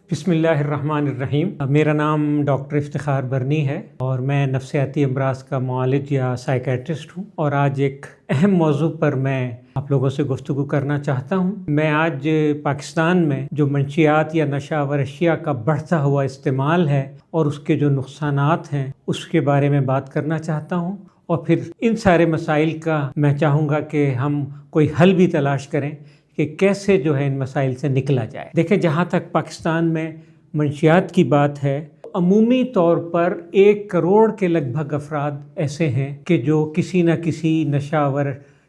بسم اللہ الرحمن الرحیم۔ میرا نام ڈاکٹر افتخار برنی ہے اور میں نفسیاتی امراض کا معالج یا سائیکیٹرسٹ ہوں، اور آج ایک اہم موضوع پر میں آپ لوگوں سے گفتگو کرنا چاہتا ہوں۔ میں آج پاکستان میں جو منشیات یا نشہ آور اشیاء کا بڑھتا ہوا استعمال ہے اور اس کے جو نقصانات ہیں اس کے بارے میں بات کرنا چاہتا ہوں، اور پھر ان سارے مسائل کا میں چاہوں گا کہ ہم کوئی حل بھی تلاش کریں کہ کیسے جو ہے ان مسائل سے نکلا جائے۔ دیکھیں، جہاں تک پاکستان میں منشیات کی بات ہے، عمومی طور پر 1 کروڑ کے لگ بھگ افراد ایسے ہیں کہ جو کسی نہ کسی نشہ آور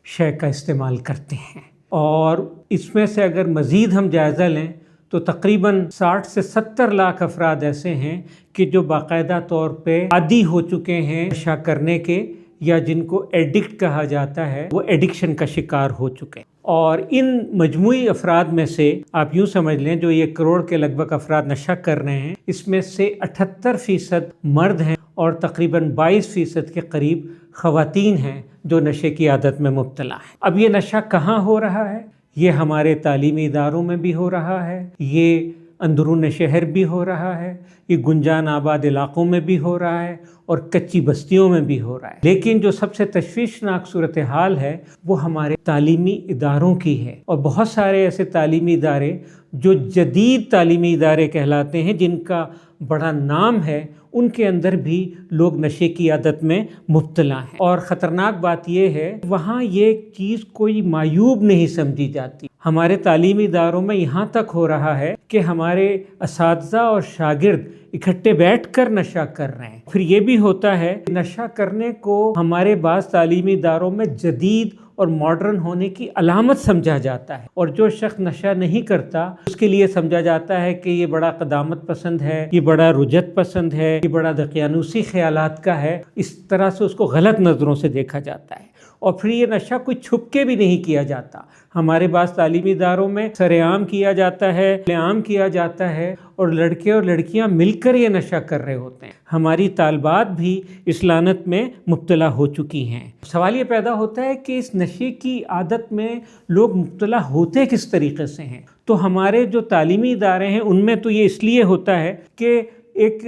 شے کا استعمال کرتے ہیں، اور اس میں سے اگر مزید ہم جائزہ لیں تو تقریباً 60 سے 70 لاکھ افراد ایسے ہیں کہ جو باقاعدہ طور پہ عادی ہو چکے ہیں نشہ کرنے کے، یا جن کو ایڈکٹ کہا جاتا ہے، وہ ایڈکشن کا شکار ہو چکے ہیں۔ اور ان مجموعی افراد میں سے آپ یوں سمجھ لیں، جو 1 کروڑ کے لگ بھگ افراد نشہ کر رہے ہیں، اس میں سے 78% مرد ہیں اور تقریباً 22% کے قریب خواتین ہیں جو نشے کی عادت میں مبتلا ہیں۔ اب یہ نشہ کہاں ہو رہا ہے؟ یہ ہمارے تعلیمی اداروں میں بھی ہو رہا ہے، یہ اندرون شہر بھی ہو رہا ہے، یہ گنجان آباد علاقوں میں بھی ہو رہا ہے، اور کچی بستیوں میں بھی ہو رہا ہے۔ لیکن جو سب سے تشویشناک صورتحال ہے وہ ہمارے تعلیمی اداروں کی ہے، اور بہت سارے ایسے تعلیمی ادارے جو جدید تعلیمی ادارے کہلاتے ہیں، جن کا بڑا نام ہے، ان کے اندر بھی لوگ نشے کی عادت میں مبتلا ہیں۔ اور خطرناک بات یہ ہے، وہاں یہ چیز کوئی معیوب نہیں سمجھی جاتی۔ ہمارے تعلیمی اداروں میں یہاں تک ہو رہا ہے کہ ہمارے اساتذہ اور شاگرد اکٹھے بیٹھ کر نشہ کر رہے ہیں۔ پھر یہ بھی ہوتا ہے کہ نشہ کرنے کو ہمارے بعض تعلیمی اداروں میں جدید اور ماڈرن ہونے کی علامت سمجھا جاتا ہے، اور جو شخص نشہ نہیں کرتا اس کے لیے سمجھا جاتا ہے کہ یہ بڑا قدامت پسند ہے، یہ بڑا رجت پسند ہے، یہ بڑا دقیانوسی خیالات کا ہے۔ اس طرح سے اس کو غلط نظروں سے دیکھا جاتا ہے، اور پھر یہ نشہ کوئی چھپ کے بھی نہیں کیا جاتا۔ ہمارے بعض تعلیمی اداروں میں سرے عام کیا جاتا ہے، عام کیا جاتا ہے، اور لڑکے اور لڑکیاں مل کر یہ نشہ کر رہے ہوتے ہیں۔ ہماری طالبات بھی اس لعنت میں مبتلا ہو چکی ہیں۔ سوال یہ پیدا ہوتا ہے کہ اس نشے کی عادت میں لوگ مبتلا ہوتے کس طریقے سے ہیں؟ تو ہمارے جو تعلیمی ادارے ہیں ان میں تو یہ اس لیے ہوتا ہے کہ ایک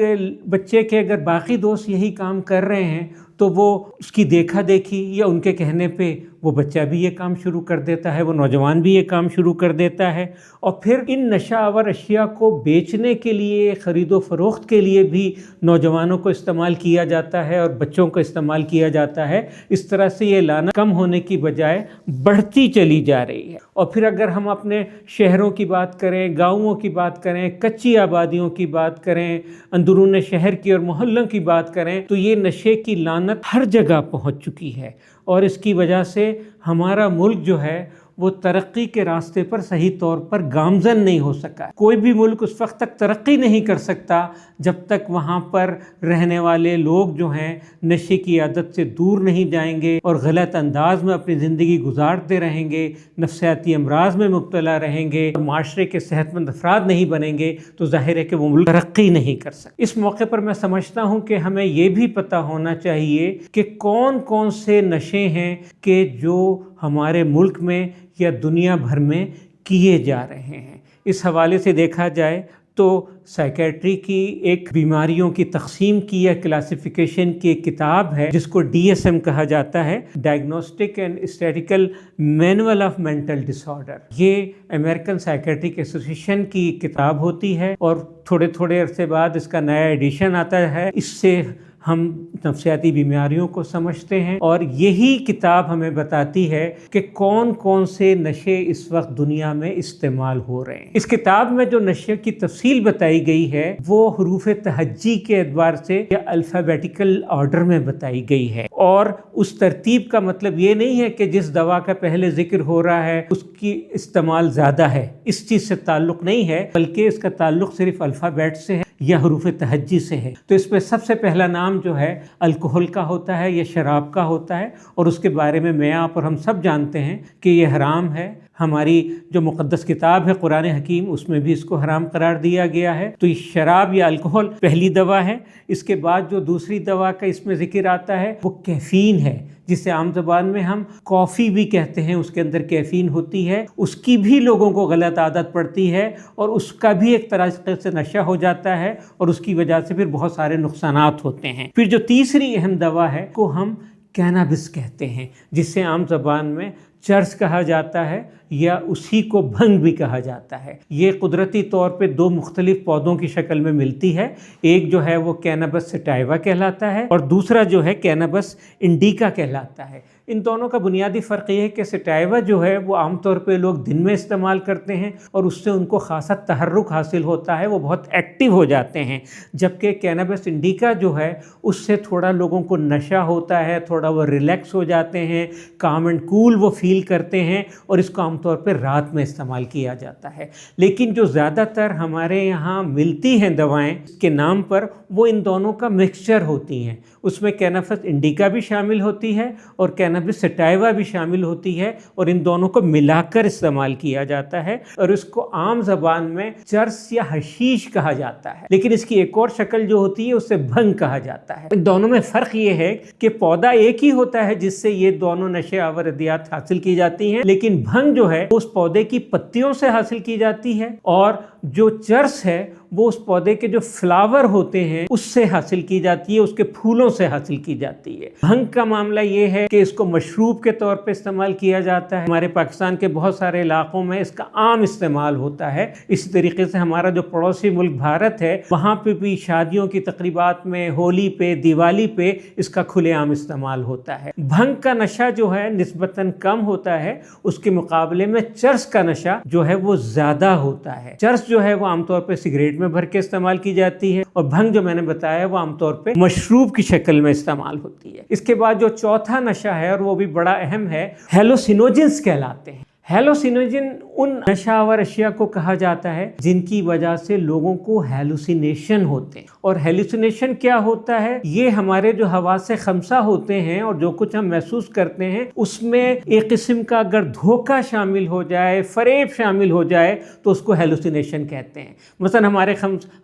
بچے کے اگر باقی دوست یہی کام کر رہے ہیں تو وہ اس کی دیکھا دیکھی یا ان کے کہنے پہ وہ بچہ بھی یہ کام شروع کر دیتا ہے، وہ نوجوان بھی یہ کام شروع کر دیتا ہے، اور پھر ان نشہ آور اشیاء کو بیچنے کے لیے، خرید و فروخت کے لیے بھی نوجوانوں کو استعمال کیا جاتا ہے اور بچوں کو استعمال کیا جاتا ہے۔ اس طرح سے یہ لعنت کم ہونے کی بجائے بڑھتی چلی جا رہی ہے۔ اور پھر اگر ہم اپنے شہروں کی بات کریں، گاؤں کی بات کریں، کچی آبادیوں کی بات کریں، اندرون شہر کی اور محلوں کی بات کریں، تو یہ نشے کی لعنت ہر جگہ پہنچ چکی ہے، اور اس کی وجہ سے ہمارا ملک جو ہے وہ ترقی کے راستے پر صحیح طور پر گامزن نہیں ہو سکا۔ کوئی بھی ملک اس وقت تک ترقی نہیں کر سکتا جب تک وہاں پر رہنے والے لوگ جو ہیں نشے کی عادت سے دور نہیں جائیں گے اور غلط انداز میں اپنی زندگی گزارتے رہیں گے، نفسیاتی امراض میں مبتلا رہیں گے، اور معاشرے کے صحت مند افراد نہیں بنیں گے، تو ظاہر ہے کہ وہ ملک ترقی نہیں کر سکتا۔ اس موقع پر میں سمجھتا ہوں کہ ہمیں یہ بھی پتہ ہونا چاہیے کہ کون کون سے نشے ہیں کہ جو ہمارے ملک میں یا دنیا بھر میں کیے جا رہے ہیں۔ اس حوالے سے دیکھا جائے تو سائیکیٹری کی ایک بیماریوں کی تقسیم کی یا کلاسیفیکیشن کی ایک کتاب ہے جس کو DSM کہا جاتا ہے، diagnostic and statistical manual of mental disorder. یہ امریکن سائیکیٹرک ایسوسیشن کی کتاب ہوتی ہے، اور تھوڑے تھوڑے عرصے بعد اس کا نیا ایڈیشن آتا ہے۔ اس سے ہم نفسیاتی بیماریوں کو سمجھتے ہیں، اور یہی کتاب ہمیں بتاتی ہے کہ کون کون سے نشے اس وقت دنیا میں استعمال ہو رہے ہیں۔ اس کتاب میں جو نشے کی تفصیل بتائی گئی ہے وہ حروف تہجی کے اعتبار سے یا الفابیٹیکل آرڈر میں بتائی گئی ہے، اور اس ترتیب کا مطلب یہ نہیں ہے کہ جس دوا کا پہلے ذکر ہو رہا ہے اس کی استعمال زیادہ ہے، اس چیز سے تعلق نہیں ہے، بلکہ اس کا تعلق صرف الفابیٹ سے ہے یا حروف تہجی سے ہے۔ تو اس میں سب سے پہلا نام جو ہے الکحل کا ہوتا ہے یا شراب کا ہوتا ہے، اور اس کے بارے میں آپ اور ہم سب جانتے ہیں کہ یہ حرام ہے، ہماری جو مقدس کتاب ہے قرآن حکیم اس میں بھی اس کو حرام قرار دیا گیا ہے۔ تو یہ شراب یا الکحل پہلی دوا ہے۔ اس کے بعد جو دوسری دوا کا اس میں ذکر آتا ہے وہ کیفین ہے، جسے عام زبان میں ہم کافی بھی کہتے ہیں، اس کے اندر کیفین ہوتی ہے، اس کی بھی لوگوں کو غلط عادت پڑتی ہے اور اس کا بھی ایک طرح سے نشہ ہو جاتا ہے اور اس کی وجہ سے پھر بہت سارے نقصانات ہوتے ہیں۔ پھر جو تیسری اہم دوا ہے کو ہم کینابس کہتے ہیں، جسے عام زبان میں چرس کہا جاتا ہے یا اسی کو بھنگ بھی کہا جاتا ہے۔ یہ قدرتی طور پہ دو مختلف پودوں کی شکل میں ملتی ہے، ایک جو ہے وہ کینابس سٹائیوا کہلاتا ہے اور دوسرا جو ہے کینابس انڈیکا کہلاتا ہے۔ ان دونوں کا بنیادی فرق یہ ہے کہ سٹائیوا جو ہے وہ عام طور پہ لوگ دن میں استعمال کرتے ہیں اور اس سے ان کو خاصا تحرک حاصل ہوتا ہے، وہ بہت ایکٹیو ہو جاتے ہیں، جبکہ کینابس انڈیکا جو ہے اس سے تھوڑا لوگوں کو نشہ ہوتا ہے، تھوڑا وہ ریلیکس ہو جاتے ہیں، کام اینڈ کول وہ فیل کرتے ہیں اور اس کو عام طور پہ رات میں استعمال کیا جاتا ہے۔ لیکن جو زیادہ تر ہمارے یہاں ملتی ہیں دوائیں کے نام پر، وہ ان دونوں کا مکسچر ہوتی ہیں، اس میں کینابس انڈیکا بھی شامل ہوتی ہے اور کینابس سٹائیوا بھی شامل ہوتی ہے اور ان دونوں کو ملا کر استعمال کیا جاتا ہے اور اس کو عام زبان میں چرس یا حشیش کہا جاتا ہے۔ لیکن اس کی ایک اور شکل جو ہوتی ہے اسے بھنگ کہا جاتا ہے۔ ان دونوں میں فرق یہ ہے کہ پودا ایک ہی ہوتا ہے جس سے یہ دونوں نشے آور ادویات حاصل کی جاتی ہیں، لیکن بھنگ جو ہے اس پودے کی پتیوں سے حاصل کی جاتی ہے اور جو چرس ہے وہ اس پودے کے جو فلاور ہوتے ہیں اس سے حاصل کی جاتی ہے، اس کے پھولوں سے حاصل کی جاتی ہے۔ بھنگ کا معاملہ یہ ہے کہ اس کو مشروب کے طور پہ استعمال کیا جاتا ہے، ہمارے پاکستان کے بہت سارے علاقوں میں اس کا عام استعمال ہوتا ہے۔ اسی طریقے سے ہمارا جو پڑوسی ملک بھارت ہے وہاں پہ بھی شادیوں کی تقریبات میں، ہولی پہ، دیوالی پہ اس کا کھلے عام استعمال ہوتا ہے۔ بھنگ کا نشہ جو ہے نسبتاً کم ہوتا ہے، اس کے مقابلے میں چرس کا نشہ جو ہے وہ زیادہ ہوتا ہے۔ چرس جو ہے وہ عام طور پہ سگریٹ میں بھر کے استعمال کی جاتی ہے اور بھنگ جو میں نے بتایا وہ عام طور پہ مشروب کی شکل میں استعمال ہوتی ہے۔ اس کے بعد جو چوتھا نشہ ہے اور وہ بھی بڑا اہم ہے، ہیلوسینوجنز کہلاتے ہیں۔ ہیلوسینوجن ان نشہ آور اشیاء کو کہا جاتا ہے جن کی وجہ سے لوگوں کو ہیلوسینیشن ہوتے ہیں۔ اور ہیلوسینیشن کیا ہوتا ہے؟ یہ ہمارے جو حواس خمسہ ہوتے ہیں اور جو کچھ ہم محسوس کرتے ہیں اس میں ایک قسم کا اگر دھوکہ شامل ہو جائے، فریب شامل ہو جائے تو اس کو ہیلوسینیشن کہتے ہیں۔ مثلا ہمارے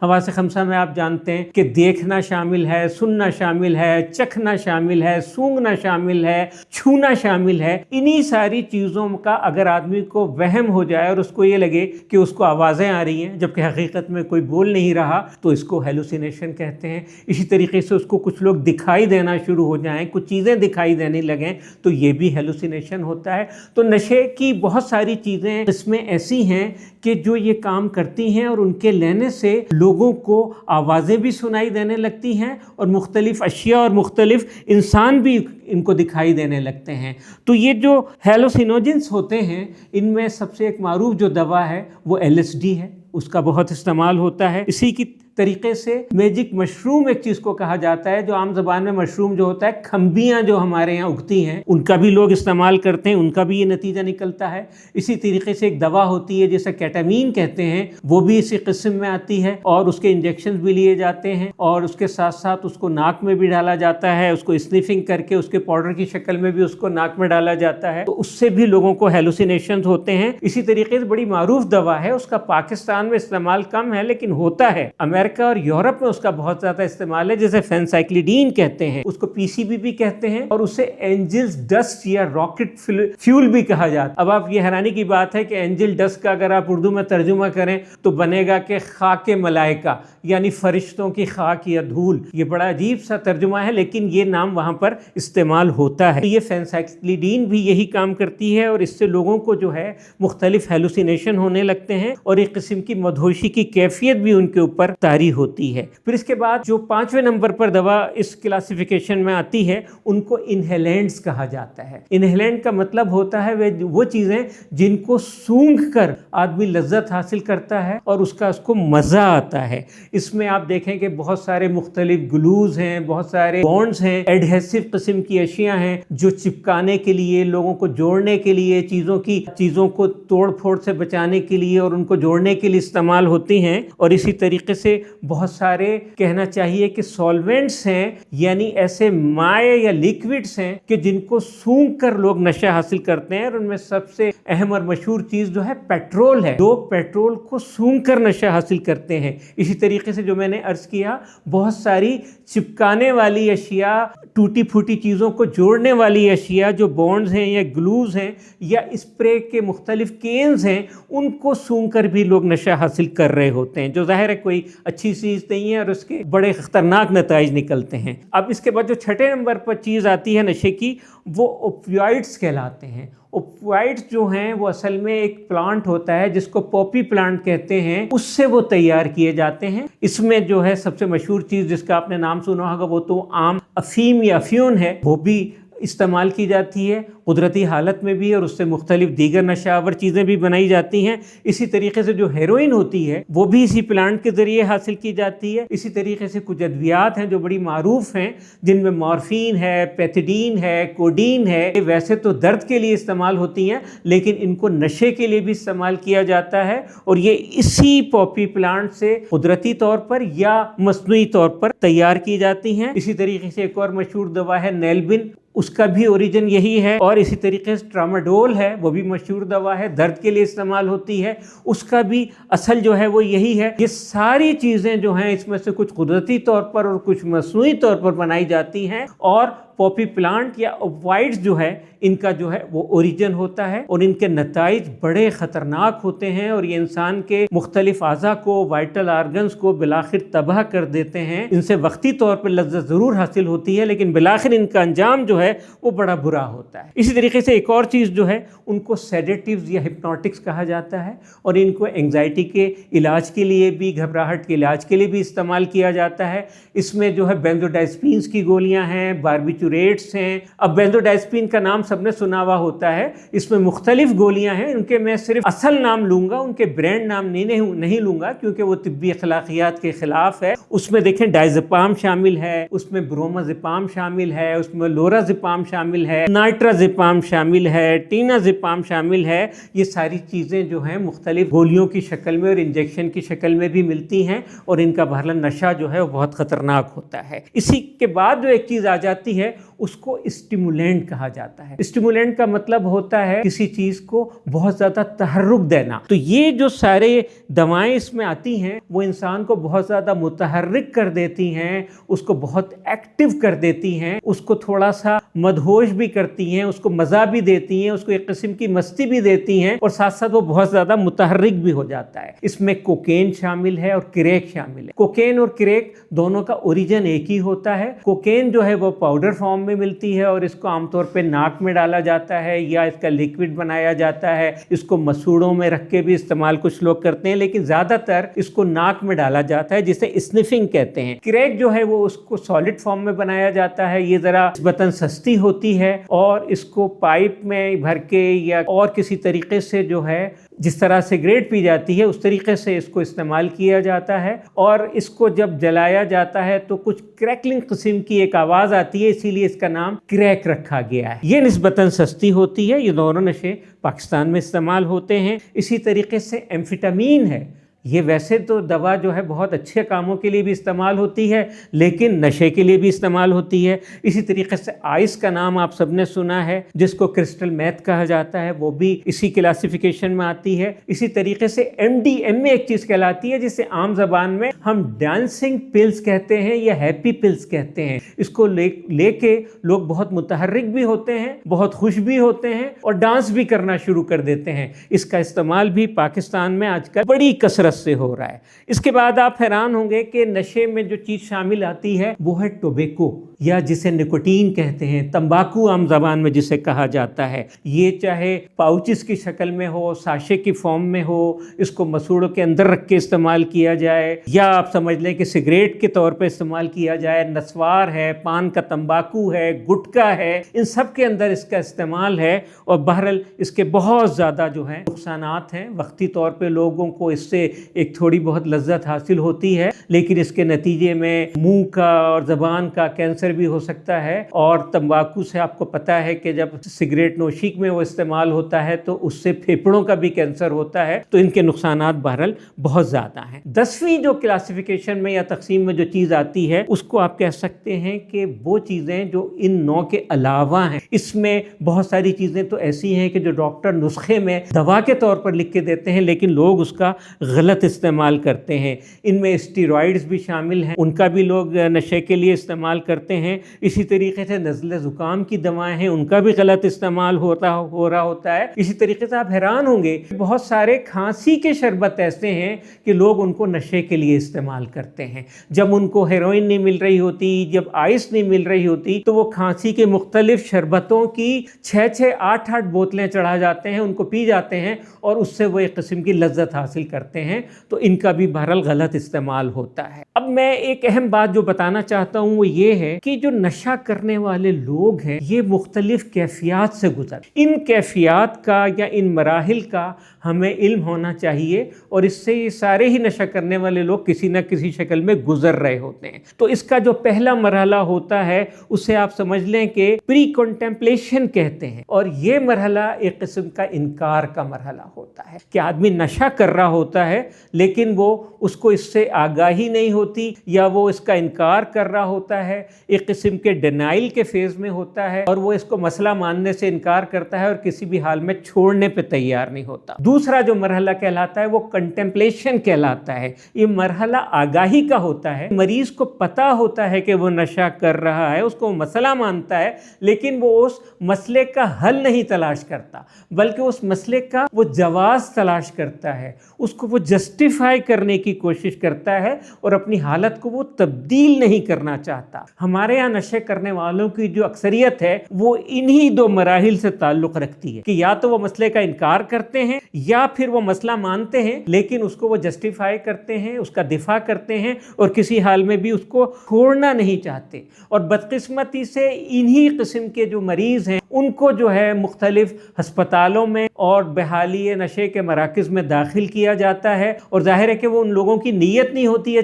حواس خمسہ میں آپ جانتے ہیں کہ دیکھنا شامل ہے، سننا شامل ہے، چکھنا شامل ہے، سونگھنا شامل ہے، چھونا شامل ہے۔ انہی ساری چیزوں کا اگر آدمی کو وہم ہو جائے اور اس کو یہ لگے کہ اس کو آوازیں آ رہی ہیں جبکہ حقیقت میں کوئی بول نہیں رہا تو اس کو ہیلوسینیشن کہتے ہیں۔ اسی طریقے سے اس کو کچھ لوگ دکھائی دینا شروع ہو جائیں، کچھ چیزیں دکھائی دینے لگیں تو یہ بھی ہیلوسینیشن ہوتا ہے۔ تو نشے کی بہت ساری چیزیں اس میں ایسی ہیں کہ جو یہ کام کرتی ہیں اور ان کے لینے سے لوگوں کو آوازیں بھی سنائی دینے لگتی ہیں اور مختلف اشیاء اور مختلف انسان بھی ان کو دکھائی دینے لگتے ہیں۔ تو یہ جو ہیلوسینوجنس ہوتے ہیں ان میں سب سے ایک معروف جو دوا ہے وہ LSD ہے، اس کا بہت استعمال ہوتا ہے۔ اسی کی طریقے سے میجک مشروم ایک چیز کو کہا جاتا ہے، جو عام زبان میں مشروم جو ہوتا ہے، کھمبیاں جو ہمارے یہاں اگتی ہیں ان کا بھی لوگ استعمال کرتے ہیں، ان کا بھی یہ نتیجہ نکلتا ہے۔ اسی طریقے سے ایک دوا ہوتی ہے جسے کیٹامین کہتے ہیں، وہ بھی اسی قسم میں آتی ہے اور اس کے انجیکشن بھی لیے جاتے ہیں اور اس کے ساتھ ساتھ اس کو ناک میں بھی ڈالا جاتا ہے، اس کو اسنیفنگ کر کے اس کے پاؤڈر کی شکل میں بھی اس کو ناک میں ڈالا جاتا ہے، تو اس سے بھی لوگوں کو ہیلوسینیشنز ہوتے ہیں۔ اسی طریقے سے بڑی معروف دوا ہے، اس کا پاکستان میں استعمال کم ہے لیکن ہوتا ہے، امریکہ اور یورپ میں اس کا بہت زیادہ استعمال ہے، جسے فینسائکلیڈین کہتے ہیں، اس کو PCB بھی کہتے ہیں اور اسے اینجلز ڈسٹ یا راکٹ فیول بھی کہا جاتا ہے۔ اب آپ یہ حیرانی کی بات ہے کہ اینجل ڈسٹ کا اگر آپ اردو میں ترجمہ کریں تو بنے گا کہ خاک ملائکہ، یعنی فرشتوں کی خاک یا دھول۔ یہ بڑا عجیب سا ترجمہ ہے لیکن یہ نام وہاں پر استعمال ہوتا ہے۔ یہ فینسائکلیڈین بھی یہی کام کرتی ہے اور اس سے لوگوں کو جو ہے مختلف ہیلوسینیشن ہونے لگتے ہیں اور ایک قسم کی مدہوشی کی کیفیت بھی ان کے اوپر طاری ہوتی ہے۔ پھر اس کے بعد جو 5ویں نمبر پر دوا اس کلاسیفیکیشن میں آتی ہے ان کو انہیلینٹس کہا جاتا ہے۔ انہیلینٹ کا مطلب ہوتا ہے وہ چیزیں جن کو سونگھ کر آدمی لذت حاصل کرتا ہے اور اس کو مزہ آتا ہے۔ اس میں آپ دیکھیں کہ بہت سارے مختلف گلوز ہیں، بہت سارے بانڈز ہیں، ایڈہیسو قسم کی اشیاء ہیں جو چپکانے کے لیے، لوگوں کو جوڑنے کے لیے، چیزوں کو توڑ پھوڑ سے بچانے کے لیے اور ان کو جوڑنے کے لیے استعمال ہوتی ہیں۔ اور اسی طریقے سے بہت سارے کہنا چاہیے کہ سولوینٹس ہیں، یعنی ایسے مائع یا لیکوڈس ہیں کہ جن کو سونگھ کر لوگ نشہ حاصل کرتے ہیں، اور ان میں سب سے اہم اور مشہور چیز جو ہے پیٹرول ہے۔ لوگ پیٹرول کو سونگھ کر نشہ حاصل کرتے ہیں۔ اسی طریقے سے جو میں نے عرض کیا، بہت ساری چپکانے والی اشیاء، ٹوٹی پھوٹی چیزوں کو جوڑنے والی اشیاء جو بونڈز ہیں یا گلوز ہیں یا اسپرے کے مختلف کینز ہیں، ان کو سونگھ کر بھی لوگ نشہ حاصل کر رہے ہوتے ہیں، جو ظاہر ہے کوئی اچھی چیز نہیں ہے اور اس کے بڑے خطرناک نتائج نکلتے ہیں۔ اب اس کے بعد جو چھٹے نمبر پر چیز آتی ہے نشے کی، وہ اوپیوائڈز کہلاتے ہیں۔ اوپیوائڈز جو ہیں وہ اصل میں ایک پلانٹ ہوتا ہے جس کو پوپی پلانٹ کہتے ہیں، اس سے وہ تیار کیے جاتے ہیں۔ اس میں جو ہے سب سے مشہور چیز جس کا آپ نے نام سنا ہوگا وہ تو عام افیم یا افیون ہے، وہ بھی استعمال کی جاتی ہے قدرتی حالت میں بھی، اور اس سے مختلف دیگر نشہ آور چیزیں بھی بنائی جاتی ہیں۔ اسی طریقے سے جو ہیروئن ہوتی ہے وہ بھی اسی پلانٹ کے ذریعے حاصل کی جاتی ہے۔ اسی طریقے سے کچھ ادویات ہیں جو بڑی معروف ہیں، جن میں مورفین ہے، پیتھیڈین ہے، کوڈین ہے۔ یہ ویسے تو درد کے لیے استعمال ہوتی ہیں، لیکن ان کو نشے کے لیے بھی استعمال کیا جاتا ہے، اور یہ اسی پوپی پلانٹ سے قدرتی طور پر یا مصنوعی طور پر تیار کی جاتی ہیں۔ اسی طریقے سے ایک اور مشہور دوا ہے نیلبن، اس کا بھی اوریجن یہی ہے، اور اسی طریقے سے ٹرامیڈول ہے، وہ بھی مشہور دوا ہے، درد کے لیے استعمال ہوتی ہے، اس کا بھی اصل جو ہے وہ یہی ہے۔ یہ ساری چیزیں جو ہیں اس میں سے کچھ قدرتی طور پر اور کچھ مصنوعی طور پر بنائی جاتی ہیں، اور پوپی پلانٹ یا اوپیوائڈز جو ہے ان کا جو ہے وہ اوریجن ہوتا ہے، اور ان کے نتائج بڑے خطرناک ہوتے ہیں، اور یہ انسان کے مختلف اعضاء کو، وائٹل آرگنز کو بالآخر تباہ کر دیتے ہیں۔ ان سے وقتی طور پر لذت ضرور حاصل ہوتی ہے، لیکن بالآخر ان کا انجام جو ہے وہ بڑا برا ہوتا ہے۔ اسی طریقے سے ایک اور چیز جو ہے ان کو سیڈیٹیوز یا ہپنوٹکس کہا جاتا ہے، اور ان کو اینگزائٹی کے علاج کے لیے بھی، گھبراہٹ کے علاج کے لیے بھی استعمال کیا جاتا ہے۔ اس میں جو ہے بینزوڈائزپینز کی گولیاں ہیں، باربیٹوریٹس ہیں۔ اب بینزوڈائزپین کا نام سب نے سنا ہوا ہوتا ہے، اس میں مختلف گولیاں ہیں، ان کے میں صرف اصل نام لوں گا، ان کے برانڈ نام نہیں لوں گا کیونکہ وہ طبی اخلاقیات کے خلاف ہے۔ اس میں دیکھیں ڈائزپام شامل ہے، اس میں برومازپام شامل ہے، اس میں لورازپام شامل ہے، نائٹرازپام شامل ہے، ٹینازپام شامل ہے۔ یہ ساری چیزیں جو ہیں مختلف گولیوں کی شکل میں اور انجیکشن کی شکل میں بھی ملتی ہیں، اور ان کا بہرحال نشہ جو ہے وہ بہت خطرناک ہوتا ہے۔ اسی کے بعد جو ایک چیز آ جاتی ہے اس کو اسٹیمولینٹ کہا جاتا ہے۔ اسٹیمولینٹ کا مطلب ہوتا ہے کسی چیز کو بہت زیادہ تحرک دینا۔ تو یہ جو سارے دوائیں اس میں آتی ہیں وہ انسان کو بہت زیادہ متحرک کر دیتی ہیں، اس کو بہت ایکٹیو کر دیتی ہیں، اس کو تھوڑا سا مدہوش بھی کرتی ہیں، اس کو مزہ بھی دیتی ہیں، اس کو ایک قسم کی مستی بھی دیتی ہیں، اور ساتھ ساتھ وہ بہت زیادہ متحرک بھی ہو جاتا ہے۔ اس میں کوکین شامل ہے اور کریک شامل ہے۔ کوکین اور کریک دونوں کا اوریجن ایک ہی ہوتا ہے۔ کوکین جو ہے وہ پاؤڈر فارم میں ملتی ہے، اور اس کو عام طور پہ ناک میں ڈالا جاتا ہے یا اس کا لیکوڈ بنایا جاتا ہے۔ اس کو مسوڑوں میں رکھ کے بھی استعمال کچھ لوگ کرتے ہیں، لیکن زیادہ تر اس کو ناک میں ڈالا جاتا ہے، جسے اسنیفنگ کہتے ہیں۔ کریک جو ہے وہ اس کو سالڈ فارم میں بنایا جاتا ہے، یہ ذرا نسبتاً سستی ہوتی ہے، اور اس کو پائپ میں بھر کے یا اور کسی طریقے سے جو ہے جس طرح سگریٹ پی جاتی ہے اس طریقے سے اس کو استعمال کیا جاتا ہے، اور اس کو جب جلایا جاتا ہے تو کچھ کریکلنگ قسم کی ایک آواز آتی ہے، اسی لیے اس کا نام کریک رکھا گیا ہے۔ یہ نسبتاً سستی ہوتی ہے۔ یہ دونوں نشے پاکستان میں استعمال ہوتے ہیں۔ اسی طریقے سے ایمفیٹامین ہے، یہ ویسے تو دوا جو ہے بہت اچھے کاموں کے لیے بھی استعمال ہوتی ہے، لیکن نشے کے لیے بھی استعمال ہوتی ہے۔ اسی طریقے سے آئس کا نام آپ سب نے سنا ہے، جس کو کرسٹل میتھ کہا جاتا ہے، وہ بھی اسی کلاسیفیکیشن میں آتی ہے۔ اسی طریقے سے ایم ڈی ایم اے ایک چیز کہلاتی ہے، جسے عام زبان میں ہم ڈانسنگ پلز کہتے ہیں یا ہیپی پلز کہتے ہیں۔ اس کو لے کے لوگ بہت متحرک بھی ہوتے ہیں، بہت خوش بھی ہوتے ہیں، اور ڈانس بھی کرنا شروع کر دیتے ہیں۔ اس کا استعمال بھی پاکستان میں آج کل بڑی کثرت سے ہو رہا ہے۔ اس کے بعد آپ حیران ہوں گے کہ نشے میں جو چیز شامل آتی ہے وہ ہے ٹوبیکو، یا جسے نکوٹین کہتے ہیں، تمباکو عام زبان میں جسے کہا جاتا ہے۔ یہ چاہے پاؤچز کی شکل میں ہو، ساشے کی فارم میں ہو، اس کو مسوڑوں کے اندر رکھ کے استعمال کیا جائے، یا آپ سمجھ لیں کہ سگریٹ کے طور پہ استعمال کیا جائے، نسوار ہے، پان کا تمباکو ہے، گٹکا ہے، ان سب کے اندر اس کا استعمال ہے، اور بہرحال اس کے بہت زیادہ جو ہیں نقصانات ہیں۔ وقتی طور پہ لوگوں کو اس سے ایک تھوڑی بہت لذت حاصل ہوتی ہے، لیکن اس کے نتیجے میں منہ کا اور زبان کا کینسر بھی ہو سکتا ہے۔ اور تمباکو سے آپ کو پتہ ہے کہ جب سگریٹ نوشی میں وہ استعمال ہوتا ہے تو اس سے پھیپھڑوں کا بھی کینسر ہوتا ہے، تو ان کے نقصانات بہرحال بہت زیادہ ہیں۔ 10ویں جو کلاسیفیکیشن میں یا تقسیم میں جو چیز آتی ہے اس کو آپ کہہ سکتے ہیں کہ وہ چیزیں جو ان 9 کے علاوہ ہیں۔ اس میں بہت ساری چیزیں تو ایسی ہیں کہ جو ڈاکٹر نسخے میں دوا کے طور پر لکھ کے دیتے ہیں لیکن لوگ اس کا غلط استعمال کرتے ہیں۔ ان میں اسٹیرائڈز بھی شامل ہیں، ان کا بھی لوگ نشے کے لیے استعمال کرتے ہیں۔ اسی طریقے سے نزلہ زکام کی دوائیں ہیں، ان کا بھی غلط استعمال ہو رہا ہوتا ہے۔ اسی طریقے سے آپ حیران ہوں گے بہت سارے کھانسی کے شربت ایسے ہیں کہ لوگ ان کو نشے کے لیے استعمال کرتے ہیں۔ جب ان کو ہیروئن نہیں مل رہی ہوتی، جب آئس نہیں مل رہی ہوتی، تو وہ کھانسی کے مختلف شربتوں کی 6 8 بوتلیں چڑھا جاتے ہیں، ان کو پی جاتے ہیں اور اس سے وہ ایک قسم کی لذت حاصل کرتے ہیں۔ تو ان کا بھی بہرحال غلط استعمال ہوتا ہے۔ اب میں ایک اہم بات جو بتانا چاہتا ہوں وہ یہ ہے کہ جو نشہ کرنے والے لوگ ہیں یہ مختلف کیفیات سے گزر، ان کیفیات کا یا ان مراحل کا ہمیں علم ہونا چاہیے، اور اس سے یہ سارے ہی نشہ کرنے والے لوگ کسی نہ کسی شکل میں گزر رہے ہوتے ہیں۔ تو اس کا جو پہلا مرحلہ ہوتا ہے اسے آپ سمجھ لیں کہ پری کنٹمپلیشن کہتے ہیں، اور یہ مرحلہ ایک قسم کا انکار کا مرحلہ ہوتا ہے کہ آدمی نشہ کر رہا ہوتا ہے لیکن وہ اس کو اس سے آگاہی نہیں ہوتی، یا وہ اس کا انکار کر رہا ہوتا ہے، ایک قسم کے ڈینائل کے فیز میں ہوتا ہے، اور وہ اس کو مسئلہ ماننے سے انکار کرتا ہے اور کسی بھی حال میں چھوڑنے پہ تیار نہیں ہوتا۔ دوسرا جو مرحلہ کہلاتا ہے وہ کنٹمپلیشن کہلاتا ہے۔ یہ مرحلہ آگاہی کا ہوتا ہے، مریض کو پتا ہوتا ہے کہ وہ نشہ کر رہا ہے، اس کو مسئلہ مانتا ہے، لیکن وہ اس مسئلے کا حل نہیں تلاش کرتا بلکہ اس مسئلے کا وہ جواز تلاش کرتا ہے، اس کو وہ جسٹیفائی کرنے کی کوشش کرتا ہے اور اپنی حالت کو وہ تبدیل نہیں کرنا چاہتا۔ ہمارے یہاں نشے کرنے والوں کی جو اکثریت ہے وہ انہی 2 مراحل سے تعلق رکھتی ہے کہ یا تو وہ مسئلے کا انکار کرتے ہیں یا پھر وہ مسئلہ مانتے ہیں لیکن اس کو وہ جسٹیفائی کرتے ہیں، اس کا دفاع کرتے ہیں اور کسی حال میں بھی اس کو چھوڑنا نہیں چاہتے۔ اور بدقسمتی سے انہی قسم کے جو مریض ہیں ان کو جو ہے مختلف ہسپتالوں میں اور بحالی نشے کے مراکز میں داخل کیا جاتا ہے، اور ظاہر ہے کہ وہ ان لوگوں کی نیت نہیں ہوتی ہے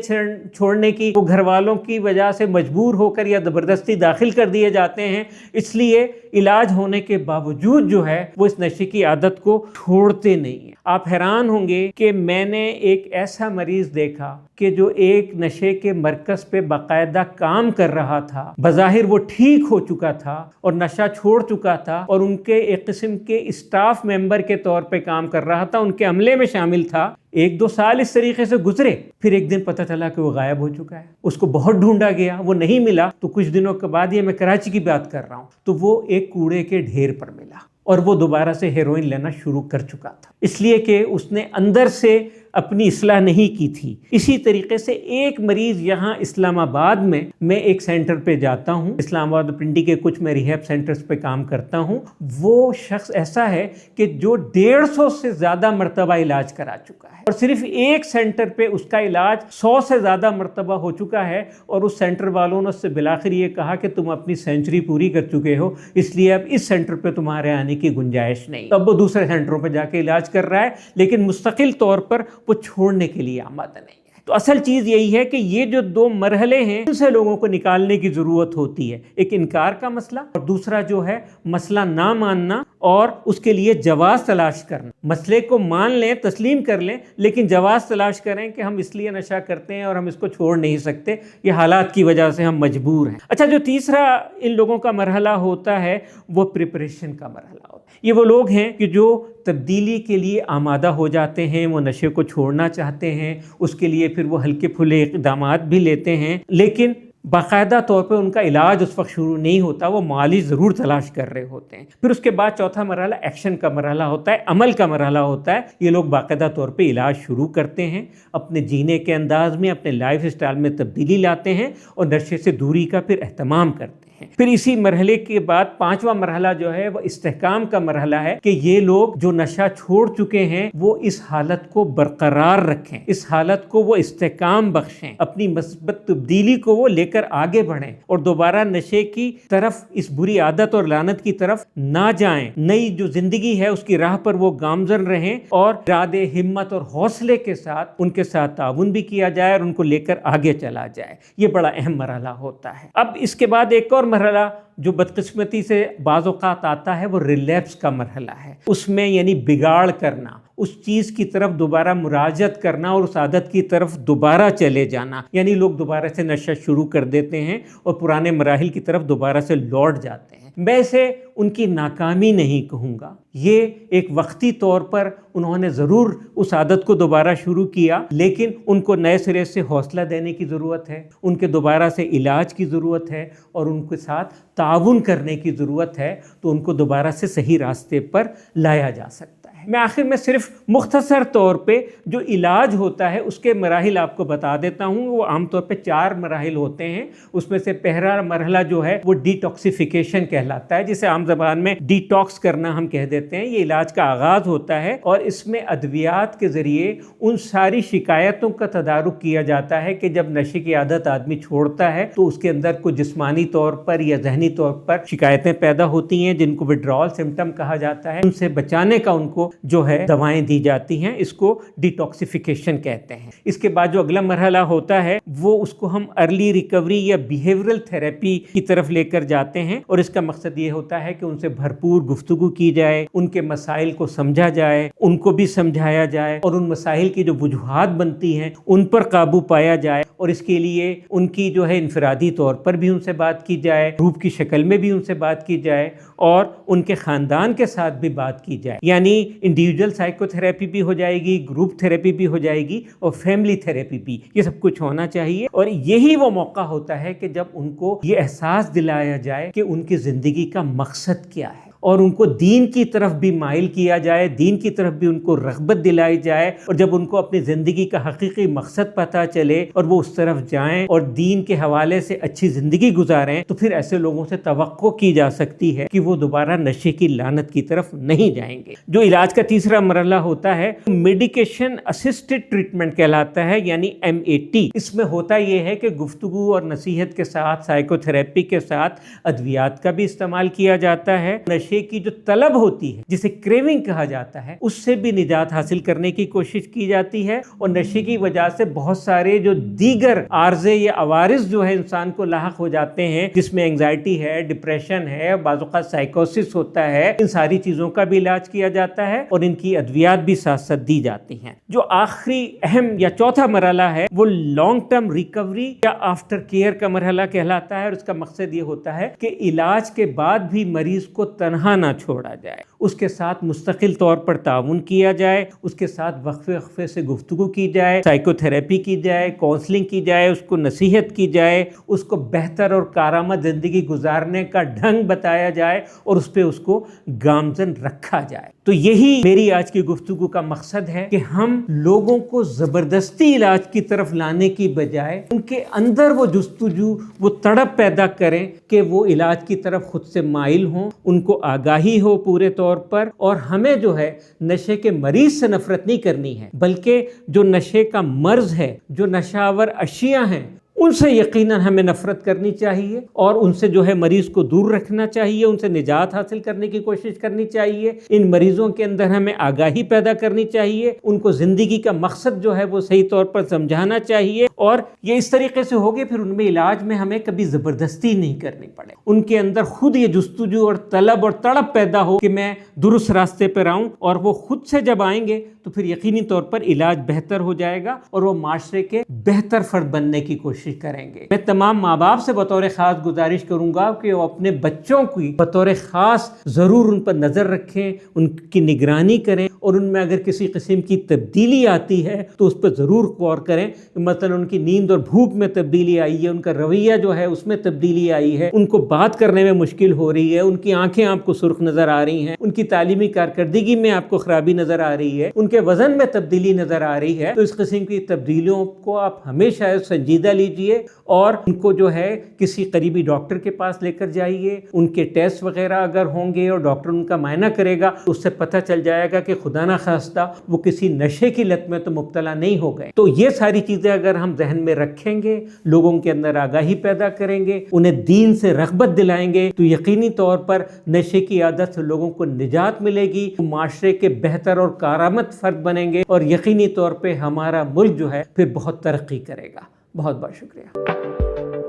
چھوڑنے کی، وہ گھر والوں کی وجہ سے مجبور ہو کر یا زبردستی داخل کر دیے جاتے ہیں، اس لیے علاج ہونے کے باوجود جو ہے وہ اس نشے کی عادت کو چھوڑتے نہیں ہیں۔ آپ حیران ہوں گے کہ میں نے ایک ایسا مریض دیکھا کہ جو ایک نشے کے مرکز پہ باقاعدہ کام کر رہا تھا، بظاہر وہ ٹھیک ہو چکا تھا اور نشہ چھوڑ چکا تھا، اور ان کے ایک قسم کے اسٹاف ممبر کے طور پہ کام کر رہا تھا، ان کے عملے میں شامل تھا۔ 1-2 سال اس طریقے سے گزرے، پھر ایک دن پتہ چلا کہ وہ غائب ہو چکا ہے۔ اس کو بہت ڈھونڈا گیا، وہ نہیں ملا، تو کچھ دنوں کے بعد، یہ میں کراچی کی بات کر رہا ہوں، تو وہ ایک کوڑے کے ڈھیر پر ملا اور وہ دوبارہ سے ہیروئن لینا شروع کر چکا تھا، اس لیے کہ اس نے اندر سے اپنی اصلاح نہیں کی تھی۔ اسی طریقے سے ایک مریض یہاں اسلام آباد میں ایک سینٹر پہ جاتا ہوں، اسلام آباد پنڈی کے کچھ میں ریہیب سینٹرز پہ کام کرتا ہوں، وہ شخص ایسا ہے کہ جو 150 سے زیادہ مرتبہ علاج کرا چکا ہے، اور صرف ایک سینٹر پہ اس کا علاج 100 سے زیادہ مرتبہ ہو چکا ہے، اور اس سینٹر والوں نے اس سے بالآخر یہ کہا کہ تم اپنی سینچری پوری کر چکے ہو، اس لیے اب اس سینٹر پہ تمہارے آنے کی گنجائش نہیں۔ اب وہ دوسرے سینٹروں پہ جا کے علاج کر رہا ہے، لیکن مستقل طور پر وہ چھوڑنے کے لیے آمادہ نہیں ہے۔ تو اصل چیز یہی ہے کہ یہ جو 2 مرحلے ہیں ان سے لوگوں کو نکالنے کی ضرورت ہوتی ہے، ایک انکار کا مسئلہ اور دوسرا جو ہے مسئلہ نہ ماننا اور اس کے لیے جواز تلاش کرنا۔ مسئلے کو مان لیں، تسلیم کر لیں، لیکن جواز تلاش کریں کہ ہم اس لیے نشہ کرتے ہیں اور ہم اس کو چھوڑ نہیں سکتے، یہ حالات کی وجہ سے ہم مجبور ہیں۔ اچھا، جو تیسرا ان لوگوں کا مرحلہ ہوتا ہے وہ پریپریشن کا مرحلہ ہوتا ہے۔ یہ وہ لوگ ہیں کہ جو تبدیلی کے لیے آمادہ ہو جاتے ہیں، وہ نشے کو چھوڑنا چاہتے ہیں، اس کے لیے پھر وہ ہلکے پھلے اقدامات بھی لیتے ہیں، لیکن باقاعدہ طور پہ ان کا علاج اس وقت شروع نہیں ہوتا، وہ معالج ضرور تلاش کر رہے ہوتے ہیں۔ پھر اس کے بعد چوتھا مرحلہ ایکشن کا مرحلہ ہوتا ہے، عمل کا مرحلہ ہوتا ہے۔ یہ لوگ باقاعدہ طور پہ علاج شروع کرتے ہیں، اپنے جینے کے انداز میں، اپنے لائف اسٹائل میں تبدیلی لاتے ہیں اور نشے سے دوری کا پھر اہتمام کرتے ہیں۔ ہیں۔ پھر اسی مرحلے کے بعد 5واں مرحلہ جو ہے وہ استحکام کا مرحلہ ہے کہ یہ لوگ جو نشہ چھوڑ چکے ہیں وہ اس حالت کو برقرار رکھیں، اس حالت کو وہ استحکام بخشیں، اپنی مثبت تبدیلی کو وہ لے کر آگے بڑھیں اور دوبارہ نشے کی طرف، اس بری عادت اور لعنت کی طرف نہ جائیں۔ نئی جو زندگی ہے اس کی راہ پر وہ گامزن رہیں اور ارادے، ہمت اور حوصلے کے ساتھ ان کے ساتھ تعاون بھی کیا جائے اور ان کو لے کر آگے چلا جائے۔ یہ بڑا اہم مرحلہ ہوتا ہے۔ اب اس کے بعد ایک اور مرحلہ جو بدقسمتی سے بعض اوقات آتا ہے وہ ریلیپس کا مرحلہ ہے۔ اس میں یعنی بگاڑ کرنا، اس چیز کی طرف دوبارہ مراجعت کرنا اور اس عادت کی طرف دوبارہ چلے جانا، یعنی لوگ دوبارہ سے نشہ شروع کر دیتے ہیں اور پرانے مراحل کی طرف دوبارہ سے لوٹ جاتے ہیں۔ میں اسے ان کی ناکامی نہیں کہوں گا، یہ ایک وقتی طور پر انہوں نے ضرور اس عادت کو دوبارہ شروع کیا، لیکن ان کو نئے سرے سے حوصلہ دینے کی ضرورت ہے، ان کے دوبارہ سے علاج کی ضرورت ہے اور ان کے ساتھ تعاون کرنے کی ضرورت ہے، تو ان کو دوبارہ سے صحیح راستے پر لایا جا سکتا ہے۔ میں آخر میں صرف مختصر طور پہ جو علاج ہوتا ہے اس کے مراحل آپ کو بتا دیتا ہوں۔ وہ عام طور پہ 4 مراحل ہوتے ہیں۔ اس میں سے پہلا مرحلہ جو ہے وہ ڈیٹاکسیفیکیشن کہلاتا ہے، جسے عام زبان میں ڈیٹاکس کرنا ہم کہہ دیتے ہیں۔ یہ علاج کا آغاز ہوتا ہے اور اس میں ادویات کے ذریعے ان ساری شکایتوں کا تدارک کیا جاتا ہے کہ جب نشے کی عادت آدمی چھوڑتا ہے تو اس کے اندر کوئی جسمانی طور پر یا ذہنی طور پر شکایتیں پیدا ہوتی ہیں جن کو وڈرال سمٹم کہا جاتا ہے۔ ان سے بچانے کا ان کو جو ہے دوائیں دی جاتی ہیں، اس کو ڈیٹاکسیفیکیشن کہتے ہیں۔ اس کے بعد جو اگلا مرحلہ ہوتا ہے وہ اس کو ہم ارلی ریکوری یا بیہیورل تھراپی کی طرف لے کر جاتے ہیں، اور اس کا مقصد یہ ہوتا ہے کہ ان سے بھرپور گفتگو کی جائے، ان کے مسائل کو سمجھا جائے، ان کو بھی سمجھایا جائے اور ان مسائل کی جو وجوہات بنتی ہیں ان پر قابو پایا جائے، اور اس کے لیے ان کی جو ہے انفرادی طور پر بھی ان سے بات کی جائے، گروپ کی شکل میں بھی ان سے بات کی جائے اور ان کے خاندان کے ساتھ بھی بات کی جائے، یعنی انڈیویجول سائیکو تھراپی بھی ہو جائے گی، گروپ تھراپی بھی ہو جائے گی اور فیملی تھراپی بھی، یہ سب کچھ ہونا چاہیے۔ اور یہی وہ موقع ہوتا ہے کہ جب ان کو یہ احساس دلایا جائے کہ ان کی زندگی کا مقصد کیا ہے، اور ان کو دین کی طرف بھی مائل کیا جائے، دین کی طرف بھی ان کو رغبت دلائی جائے، اور جب ان کو اپنی زندگی کا حقیقی مقصد پتہ چلے اور وہ اس طرف جائیں اور دین کے حوالے سے اچھی زندگی گزاریں، تو پھر ایسے لوگوں سے توقع کی جا سکتی ہے کہ وہ دوبارہ نشے کی لعنت کی طرف نہیں جائیں گے۔ جو علاج کا تیسرا مرحلہ ہوتا ہے میڈیکیشن اسسٹڈ ٹریٹمنٹ کہلاتا ہے، یعنی MAT۔ اس میں ہوتا یہ ہے کہ گفتگو اور نصیحت کے ساتھ، سائیکو تھراپی کے ساتھ ادویات کا بھی استعمال کیا جاتا ہے۔ نشے کی جو طلب ہوتی ہے جسے کریونگ کہا جاتا ہے، اس سے بھی نجات حاصل کرنے کی کوشش کی جاتی ہے، اور نشے کی وجہ سے بہت سارے جو دیگر عارضے یا عوارض جو ہے انسان کو لاحق ہو جاتے ہیں، جس میں انگزائٹی ہے، ڈپریشن ہے، بعض اوقات سائیکوسس ہوتا ہے، ان ساری چیزوں کا بھی علاج کیا جاتا ہے اور ان کی ادویات بھی ساتھ ساتھ دی جاتی ہیں۔ جو آخری اہم یا چوتھا مرحلہ ہے وہ لانگ ٹرم ریکوری یا آفٹر کیئر کا مرحلہ کہلاتا ہے، اور اس کا مقصد یہ ہوتا ہے کہ علاج کے بعد بھی مریض کو تنہا نہ چھوڑا جائے، اس کے ساتھ مستقل طور پر تعاون کیا جائے، اس کے ساتھ وقفے وقفے سے گفتگو کی جائے، سائیکو تھراپی کی جائے، کونسلنگ کی جائے، اس کو نصیحت کی جائے، اس کو بہتر اور کارآمد زندگی گزارنے کا ڈھنگ بتایا جائے اور اس پہ اس کو گامزن رکھا جائے۔ تو یہی میری آج کی گفتگو کا مقصد ہے کہ ہم لوگوں کو زبردستی علاج کی طرف لانے کی بجائے ان کے اندر وہ جستجو، وہ تڑپ پیدا کریں کہ وہ علاج کی طرف خود سے مائل ہوں، ان کو آگاہی ہو پورے طور پر، اور ہمیں جو ہے نشے کے مریض سے نفرت نہیں کرنی ہے، بلکہ جو نشے کا مرض ہے، جو نشاور اشیاء ہیں، ان سے یقیناً ہمیں نفرت کرنی چاہیے اور ان سے جو ہے مریض کو دور رکھنا چاہیے، ان سے نجات حاصل کرنے کی کوشش کرنی چاہیے۔ ان مریضوں کے اندر ہمیں آگاہی پیدا کرنی چاہیے، ان کو زندگی کا مقصد جو ہے وہ صحیح طور پر سمجھانا چاہیے، اور یہ اس طریقے سے ہوگی پھر ان میں علاج میں ہمیں کبھی زبردستی نہیں کرنی پڑے، ان کے اندر خود یہ جستجو اور طلب اور تڑپ پیدا ہو کہ میں درست راستے پر آؤں، اور وہ خود سے جب آئیں گے تو پھر یقینی طور پر علاج بہتر ہو جائے گا اور وہ معاشرے کے بہتر فرد بننے کی کوشش کریں گے۔ میں تمام ماں باپ سے بطور خاص گزارش کروں گا کہ وہ اپنے بچوں کی بطور خاص ضرور ان پر نظر رکھیں، ان کی نگرانی کریں، اور ان میں اگر کسی قسم کی تبدیلی آتی ہے تو اس پر ضرور غور کریں، مثلا ان کی نیند اور بھوک میں تبدیلی آئی ہے، ان کا رویہ جو ہے اس میں تبدیلی آئی ہے، ان کو بات کرنے میں مشکل ہو رہی ہے، ان کی آنکھیں آپ کو سرخ نظر آ رہی ہیں، ان کی تعلیمی کارکردگی میں آپ کو خرابی نظر آ رہی ہے، ان کے وزن میں تبدیلی نظر آ رہی ہے، تو اس قسم کی تبدیلیوں کو آپ ہمیشہ سنجیدہ لیجیے کیجئے اور ان کو جو ہے کسی قریبی ڈاکٹر کے پاس لے کر جائیے. ان کے ٹیسٹ وغیرہ اگر ہوں گے اور ڈاکٹر ان کا معائنہ کرے گا تو اس سے پتہ چل جائے گا کہ خدا نہ خواستہ وہ کسی نشے کی لت میں تو مبتلا نہیں ہو گئے. تو یہ ساری چیزیں اگر ہم ذہن میں رکھیں گے، لوگوں کے اندر آگاہی پیدا کریں گے، انہیں دین سے رغبت دلائیں گے، تو یقینی طور پر نشے کی عادت سے لوگوں کو نجات ملے گی، معاشرے کے بہتر اور کارآمد فرد بنیں گے اور یقینی طور پہ ہمارا ملک جو ہے پھر بہت ترقی کرے گا. بہت بہت شکریہ.